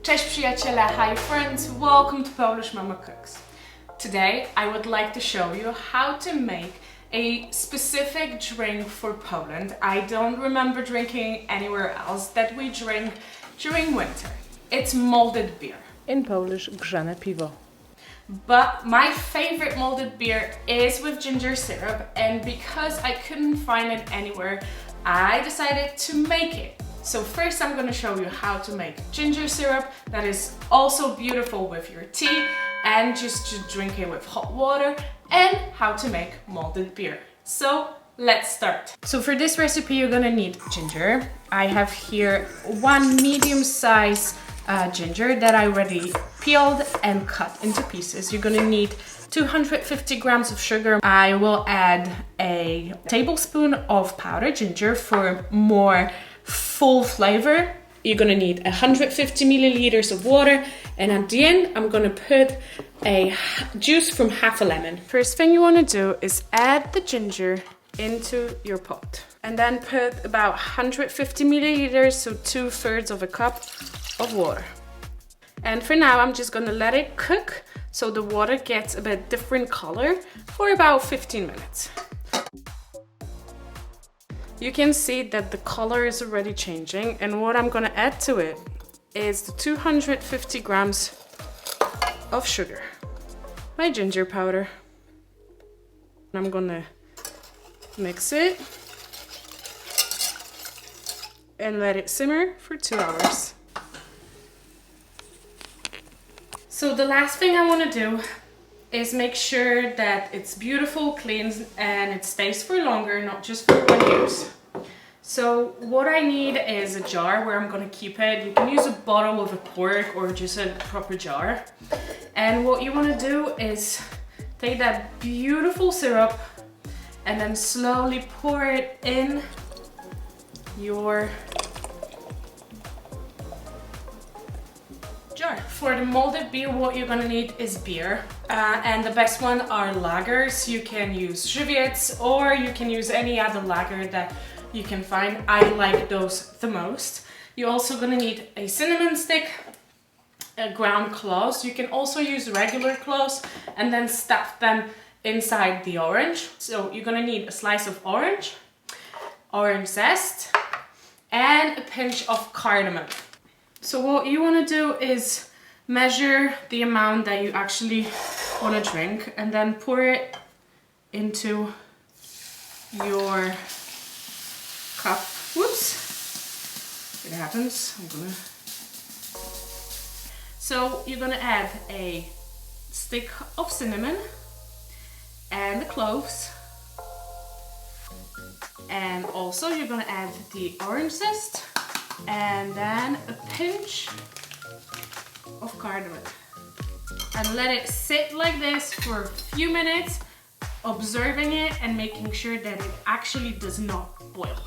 Cześć przyjaciele, hi friends, welcome to Polish Mama Cooks. Today I would like to show you how to make a specific drink for Poland. I don't remember drinking anywhere else that we drink during winter. It's molded beer. In Polish, Grzane Piwo. But my favorite molded beer is with ginger syrup, and because I couldn't find it anywhere, I decided to make it. So first I'm going to show you how to make ginger syrup that is also beautiful with your tea and just to drink it with hot water, and how to make molded beer. So let's start. So for this recipe you're going to need ginger. I have here one medium size ginger that I already peeled and cut into pieces. You're going to need 250 grams of sugar. I will add a tablespoon of powdered ginger for more full flavor. You're gonna need 150 milliliters of water, and at the end I'm gonna put a juice from half a lemon. First thing you want to do is add the ginger into your pot, and then put about 150 milliliters, so 2/3 of a cup of water. And for now I'm just gonna let it cook so the water gets a bit different color for about 15 minutes. You can see that the color is already changing, and what I'm gonna add to it is the 250 grams of sugar, my ginger powder. I'm gonna mix it and let it simmer for 2 hours. So the last thing I wanna do is make sure that it's beautiful, clean, and it stays for longer, not just for one use. So what I need is a jar where I'm gonna keep it. You can use a bottle with a cork or just a proper jar. And what you wanna do is take that beautiful syrup and then slowly pour it in your jar. For the molded beer, what you're gonna need is beer, and the best one are lagers. You can use Żywiec or you can use any other lager that you can find. I like those the most. You're also gonna need a cinnamon stick, a ground cloves. You can also use regular cloves and then stuff them inside the orange. So you're gonna need a slice of orange zest, and a pinch of cardamom. So what you want to do is measure the amount that you actually want to drink, and then pour it into your cup. Whoops, it happens. So you're gonna add a stick of cinnamon and the cloves, and also you're gonna add the orange zest, and then a pinch of cardamom, and let it sit like this for a few minutes, observing it and making sure that it actually does not boil.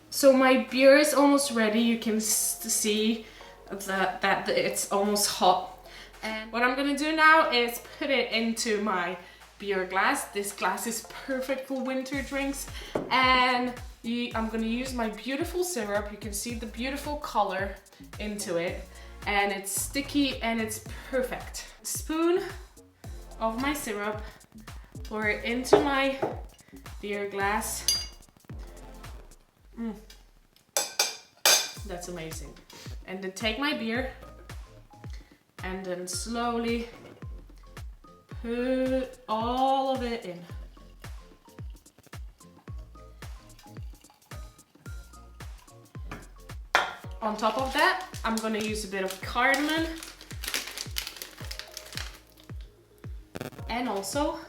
So my beer is almost ready. You can see that it's almost hot. And what I'm gonna do now is put it into my beer glass. This glass is perfect for winter drinks, and I'm gonna use my beautiful syrup. You can see the beautiful color into it, and it's sticky and it's perfect. A spoon of my syrup, pour it into my beer glass. That's amazing. And then take my beer and then slowly put all of it in. On top of that, I'm gonna use a bit of cardamom, and also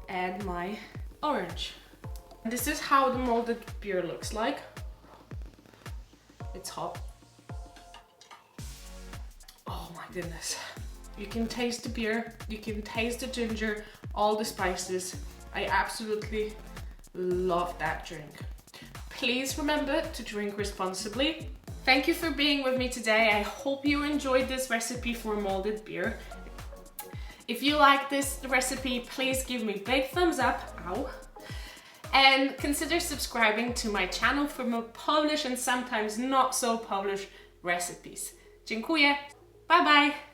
add my orange. And this is how the molded beer looks like. It's hot. Oh my goodness. You can taste the beer, you can taste the ginger, all the spices. I absolutely love that drink. Please remember to drink responsibly. Thank you for being with me today. I hope you enjoyed this recipe for molded beer. If you like this recipe, please give me a big thumbs up. Ow. and consider subscribing to my channel for more Polish and sometimes not so Polish recipes. Dziękuję. Bye bye.